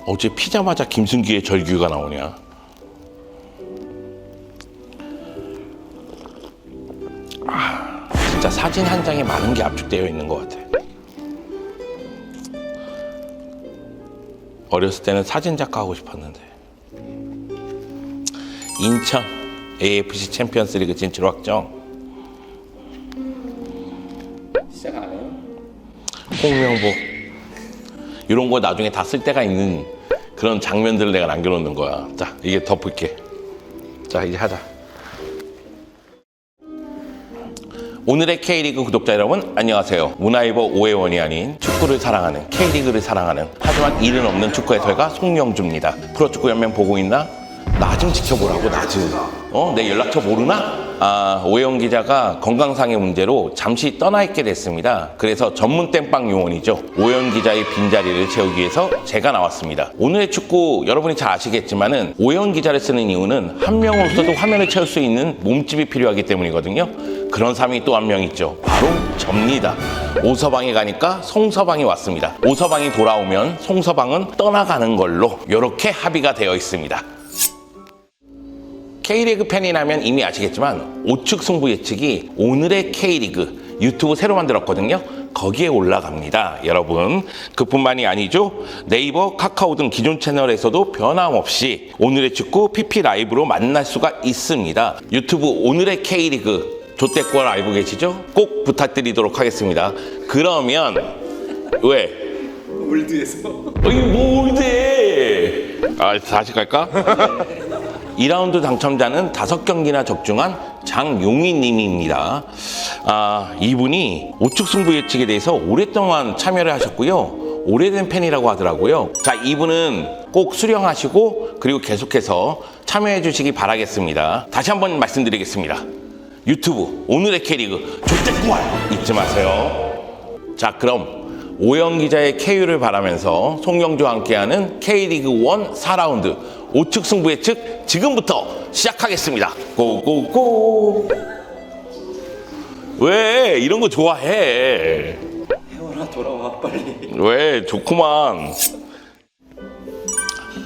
어제 피자마자 김승기의 절규가 나오냐. 진짜 사진 한 장에 많은 게 압축되어 있는 것 같아. 어렸을 때는 사진작가 하고 싶었는데. 인천 AFC 챔피언스 리그 진출 확정. 시작 안 해요? 홍명보. 이런 거 나중에 다 쓸 때가 있는 그런 장면들을 내가 남겨놓는 거야. 자, 이게 덮을게. 자, 이제 하자. 오늘의 K리그 구독자 여러분, 안녕하세요. 문화일보 오해원이 아닌 축구를 사랑하는, K리그를 사랑하는, 하지만 일은 없는 축구 해설가 송영주입니다. 프로축구연맹 보고 있나? 나 좀 지켜보라고, 나 좀. 내 연락처 모르나? 오해원 기자가 건강상의 문제로 잠시 떠나 있게 됐습니다. 그래서 전문 땜빵 요원이죠. 오해원 기자의 빈자리를 채우기 위해서 제가 나왔습니다. 오늘의 축구 여러분이 잘 아시겠지만은 오해원 기자를 쓰는 이유는 한 명으로서도 화면을 채울 수 있는 몸집이 필요하기 때문이거든요. 그런 사람이 또 한 명 있죠. 바로 접니다. 오서방이 가니까 송서방이 왔습니다. 오서방이 돌아오면 송서방은 떠나가는 걸로 이렇게 합의가 되어 있습니다. K리그 팬이라면 이미 아시겠지만 우측 승부 예측이 오늘의 K리그 유튜브 새로 만들었거든요. 거기에 올라갑니다. 여러분, 그뿐만이 아니죠. 네이버, 카카오 등 기존 채널에서도 변함없이 오늘의 축구 PP 라이브로 만날 수가 있습니다. 유튜브 오늘의 K리그 조태권 알고 계시죠? 꼭 부탁드리도록 하겠습니다. 그러면 왜? 올드에서 이거 뭐 올드해? 다시 갈까? 2라운드 당첨자는 5경기나 적중한 장용희 님입니다. 이분이 우측 승부 예측에 대해서 오랫동안 참여를 하셨고요. 오래된 팬이라고 하더라고요. 자, 이분은 꼭 수령하시고 그리고 계속해서 참여해 주시기 바라겠습니다. 다시 한번 말씀드리겠습니다. 유튜브 오늘의 K리그 조태꾸알 잊지 마세요. 자, 그럼 오영 기자의 KU를 바라면서 송영주와 함께하는 K리그 1 4라운드 우측 승부 예측 지금부터 시작하겠습니다. 고고고. 왜 이런 거 좋아해? 혜원아 돌아와 빨리. 왜 좋구만.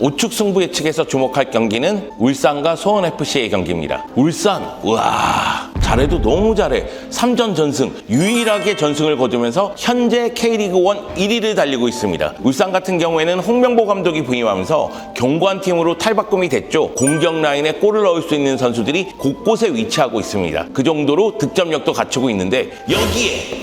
우측 승부 예측에서 주목할 경기는 울산과 수원FC의 경기입니다. 울산, 우와, 잘해도 너무 잘해. 3전 전승, 유일하게 전승을 거두면서 현재 K리그 1 1위를 달리고 있습니다. 울산 같은 경우에는 홍명보 감독이 부임하면서 견고한 팀으로 탈바꿈이 됐죠. 공격 라인에 골을 넣을 수 있는 선수들이 곳곳에 위치하고 있습니다. 그 정도로 득점력도 갖추고 있는데 여기에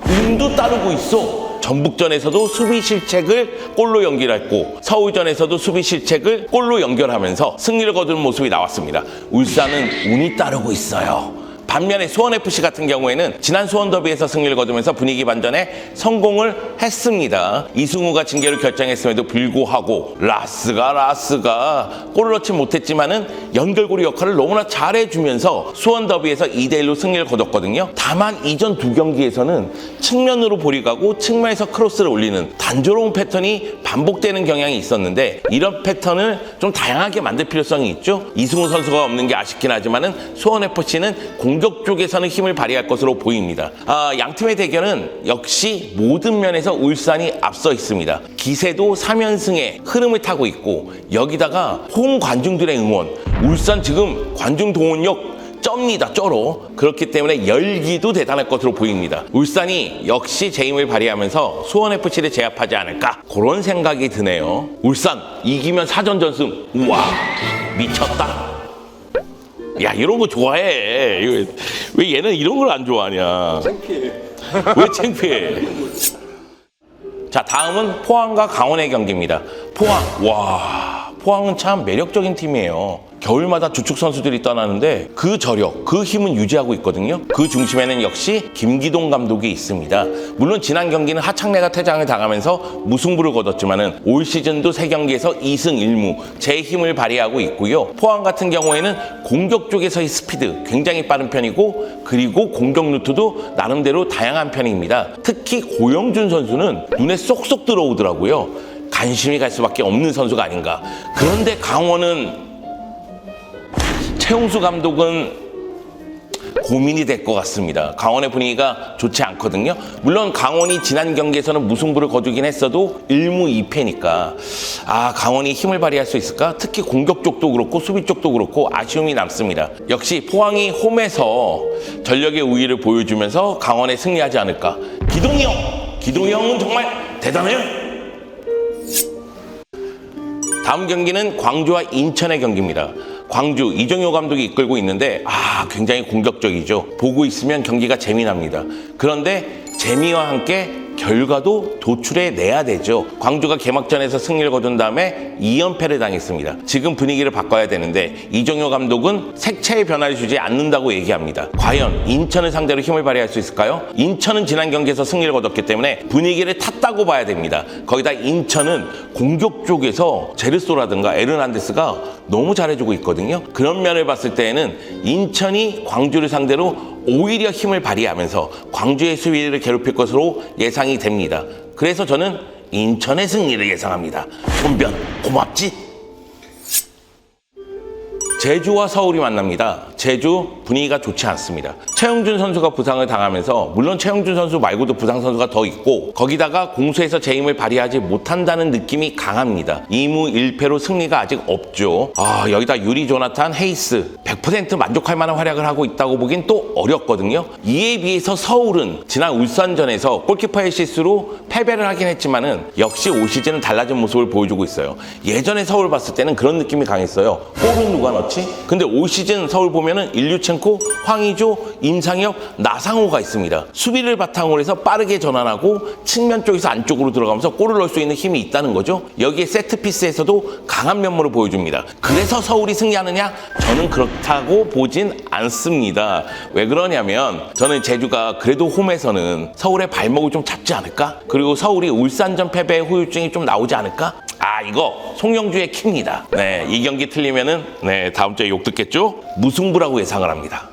운도 따르고 있어. 전북전에서도 수비 실책을 골로 연결했고 서울전에서도 수비 실책을 골로 연결하면서 승리를 거두는 모습이 나왔습니다. 울산은 운이 따르고 있어요. 반면에 수원FC 같은 경우에는 지난 수원더비에서 승리를 거두면서 분위기 반전에 성공을 했습니다. 이승우가 징계를 결정했음에도 불구하고 라스가 골을 넣지 못했지만은 연결고리 역할을 너무나 잘해주면서 수원더비에서 2대1로 승리를 거뒀거든요. 다만 이전 두 경기에서는 측면으로 볼이 가고 측면에서 크로스를 올리는 단조로운 패턴이 반복되는 경향이 있었는데 이런 패턴을 좀 다양하게 만들 필요성이 있죠. 이승우 선수가 없는 게 아쉽긴 하지만은 수원FC는 공격 쪽에서는 힘을 발휘할 것으로 보입니다. 양 팀의 대결은 역시 모든 면에서 울산이 앞서 있습니다. 기세도 3연승의 흐름을 타고 있고 여기다가 홈 관중들의 응원, 울산 지금 관중 동원력 쩝니다, 쩔어. 그렇기 때문에 열기도 대단할 것으로 보입니다. 울산이 역시 제 힘을 발휘하면서 수원FC를 제압하지 않을까 그런 생각이 드네요. 울산 이기면 4전 전승. 우와, 미쳤다. 야, 이런 거 좋아해. 왜 얘는 이런 걸 안 좋아하냐? 창피해. 왜 창피해? 자, 다음은 포항과 강원의 경기입니다. 포항, 와, 포항은 참 매력적인 팀이에요. 겨울마다 주축 선수들이 떠나는데 그 저력, 그 힘은 유지하고 있거든요. 그 중심에는 역시 김기동 감독이 있습니다. 물론 지난 경기는 하창래가 퇴장을 당하면서 무승부를 거뒀지만은 올 시즌도 3경기에서 2승 1무 제 힘을 발휘하고 있고요. 포항 같은 경우에는 공격 쪽에서의 스피드 굉장히 빠른 편이고 그리고 공격 루트도 나름대로 다양한 편입니다. 특히 고영준 선수는 눈에 쏙쏙 들어오더라고요. 관심이 갈 수밖에 없는 선수가 아닌가. 그런데 강원은 최용수 감독은 고민이 될 것 같습니다. 강원의 분위기가 좋지 않거든요. 물론 강원이 지난 경기에서는 무승부를 거두긴 했어도 1무 2패니까 강원이 힘을 발휘할 수 있을까? 특히 공격 쪽도 그렇고 수비 쪽도 그렇고 아쉬움이 남습니다. 역시 포항이 홈에서 전력의 우위를 보여주면서 강원에 승리하지 않을까. 기동이 형은 정말 대단해요. 다음 경기는 광주와 인천의 경기입니다. 광주 이정효 감독이 이끌고 있는데 굉장히 공격적이죠. 보고 있으면 경기가 재미납니다. 그런데 재미와 함께 결과도 도출해내야 되죠. 광주가 개막전에서 승리를 거둔 다음에 2연패를 당했습니다. 지금 분위기를 바꿔야 되는데 이정효 감독은 색채의 변화를 주지 않는다고 얘기합니다. 과연 인천을 상대로 힘을 발휘할 수 있을까요? 인천은 지난 경기에서 승리를 거뒀기 때문에 분위기를 탔다고 봐야 됩니다. 거기다 인천은 공격 쪽에서 제르소라든가 에르난데스가 너무 잘해주고 있거든요. 그런 면을 봤을 때에는 인천이 광주를 상대로 오히려 힘을 발휘하면서 광주의 수비를 괴롭힐 것으로 예상이 됩니다. 그래서 저는 인천의 승리를 예상합니다. 손변 고맙지? 제주와 서울이 만납니다. 제주 분위기가 좋지 않습니다. 최영준 선수가 부상을 당하면서 물론 최영준 선수 말고도 부상 선수가 더 있고 거기다가 공수에서 제 힘을 발휘하지 못한다는 느낌이 강합니다. 2무 1패로 승리가 아직 없죠. 여기다 유리 조나탄 헤이스 100% 만족할 만한 활약을 하고 있다고 보긴 또 어렵거든요. 이에 비해서 서울은 지난 울산전에서 골키퍼의 실수로 패배를 하긴 했지만은 역시 올 시즌은 달라진 모습을 보여주고 있어요. 예전에 서울 봤을 때는 그런 느낌이 강했어요. 골은 누가 넣었지? 근데 올 시즌 서울 보면은 일류첸코, 황의조, 임상혁, 나상호가 있습니다. 수비를 바탕으로 해서 빠르게 전환하고 측면 쪽에서 안쪽으로 들어가면서 골을 넣을 수 있는 힘이 있다는 거죠. 여기에 세트피스에서도 강한 면모를 보여줍니다. 그래서 서울이 승리하느냐? 저는 그렇다고 보진 않습니다. 왜 그러냐면 저는 제주가 그래도 홈에서는 서울의 발목을 좀 잡지 않을까? 그리고 서울이 울산전 패배의 후유증이 좀 나오지 않을까? 이거 송영주의 킵니다. 네, 이 경기 틀리면은 다음 주에 욕 듣겠죠? 무승부라고 예상을 합니다.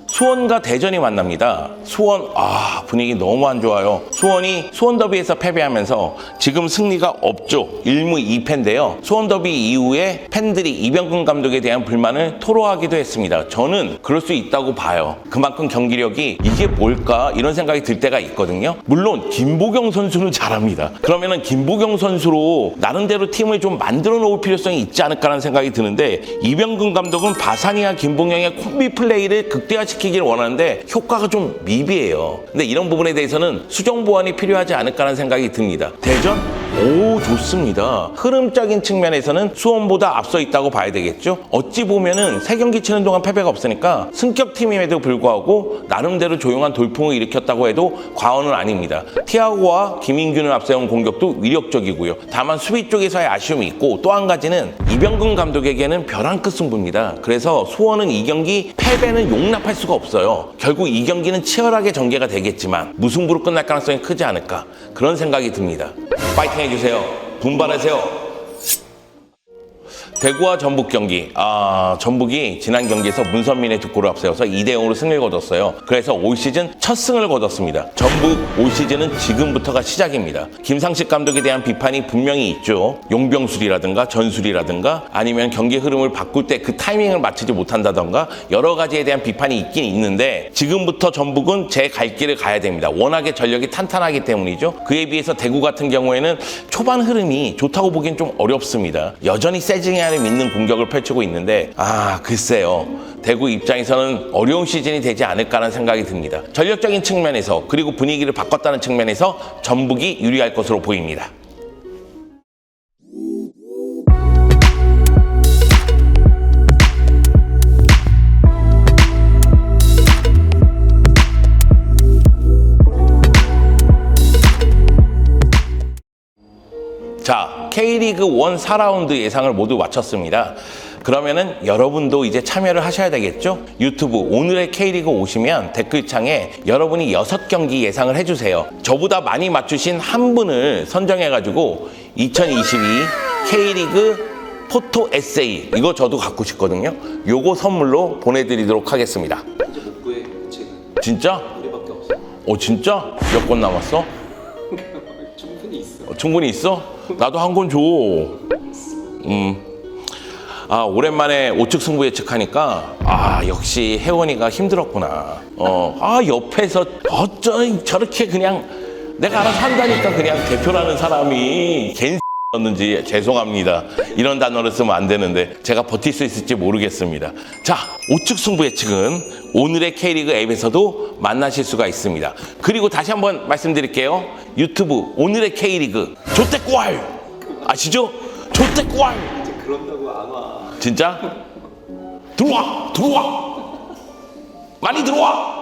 수원과 대전이 만납니다. 수원 분위기 너무 안 좋아요. 수원이 수원 더비에서 패배하면서 지금 승리가 없죠. 1무 2패인데요. 수원 더비 이후에 팬들이 이병근 감독에 대한 불만을 토로하기도 했습니다. 저는 그럴 수 있다고 봐요. 그만큼 경기력이 이게 뭘까 이런 생각이 들 때가 있거든요. 물론 김보경 선수는 잘합니다. 그러면은 김보경 선수로 나름대로 팀을 좀 만들어 놓을 필요성이 있지 않을까라는 생각이 드는데 이병근 감독은 바사니와 김봉영의 콤비 플레이를 극대화시키길 원하는데 효과가 좀 미비해요. 근데 이런 부분에 대해서는 수정 보완이 필요하지 않을까라는 생각이 듭니다. 대전? 좋습니다. 흐름적인 측면에서는 수원보다 앞서 있다고 봐야 되겠죠. 어찌 보면은 3경기 치는 동안 패배가 없으니까 승격팀임에도 불구하고 나름대로 조용한 돌풍을 일으켰다고 해도 과언은 아닙니다. 티아고와 김인균을 앞세운 공격도 위력적이고요. 다만 수비 쪽에서의 아쉬움이 있고 또 한 가지는 이병근 감독에게는 벼랑 끝 승부입니다. 그래서 수원은 이 경기 패배는 용납할 수가 없어요. 결국 이 경기는 치열하게 전개가 되겠지만 무승부로 끝날 가능성이 크지 않을까 그런 생각이 듭니다. 파이팅 해주세요. 분발하세요. 대구와 전북 경기. 전북이 지난 경기에서 문선민의 두 골을 앞세워서 2대0으로 승리를 거뒀어요. 그래서 올 시즌 첫 승을 거뒀습니다. 전북 올 시즌은 지금부터가 시작입니다. 김상식 감독에 대한 비판이 분명히 있죠. 용병술이라든가 전술이라든가 아니면 경기 흐름을 바꿀 때 그 타이밍을 맞추지 못한다던가 여러 가지에 대한 비판이 있긴 있는데 지금부터 전북은 제 갈 길을 가야 됩니다. 워낙에 전력이 탄탄하기 때문이죠. 그에 비해서 대구 같은 경우에는 초반 흐름이 좋다고 보기엔 좀 어렵습니다. 여전히 세징야를 믿는 공격을 펼치고 있는데 글쎄요. 대구 입장에서는 어려운 시즌이 되지 않을까라는 생각이 듭니다. 전력적인 측면에서 그리고 분위기를 바꿨다는 측면에서 전북이 유리할 것으로 보입니다. 자, K리그 1 4라운드 예상을 모두 마쳤습니다. 그러면은 여러분도 이제 참여를 하셔야 되겠죠? 유튜브 오늘의 K리그 오시면 댓글창에 여러분이 6경기 예상을 해주세요. 저보다 많이 맞추신 한 분을 선정해가지고 2022 K리그 포토 에세이 이거 저도 갖고 싶거든요. 요거 선물로 보내드리도록 하겠습니다. 이제 못 구해 책은. 진짜? 우리밖에 없어. 진짜? 몇 권 남았어? 충분히 있어. 충분히 있어? 나도 한 권 줘. 아, 오랜만에 우측 승부 예측하니까 아, 역시 혜원이가 힘들었구나. 아, 옆에서 어쩌 저렇게 그냥 내가 알아서 한다니까 그냥 대표라는 사람이 였는지 죄송합니다. 이런 단어를 쓰면 안 되는데 제가 버틸 수 있을지 모르겠습니다. 자, 우측 승부 예측은 오늘의 K리그 앱에서도 만나실 수가 있습니다. 그리고 다시 한번 말씀드릴게요. 유튜브 오늘의 K리그 조태꼴 아시죠? 조태꼴 이제 그런다고 안 와. 진짜? 들어와! 들어와! 많이 들어와!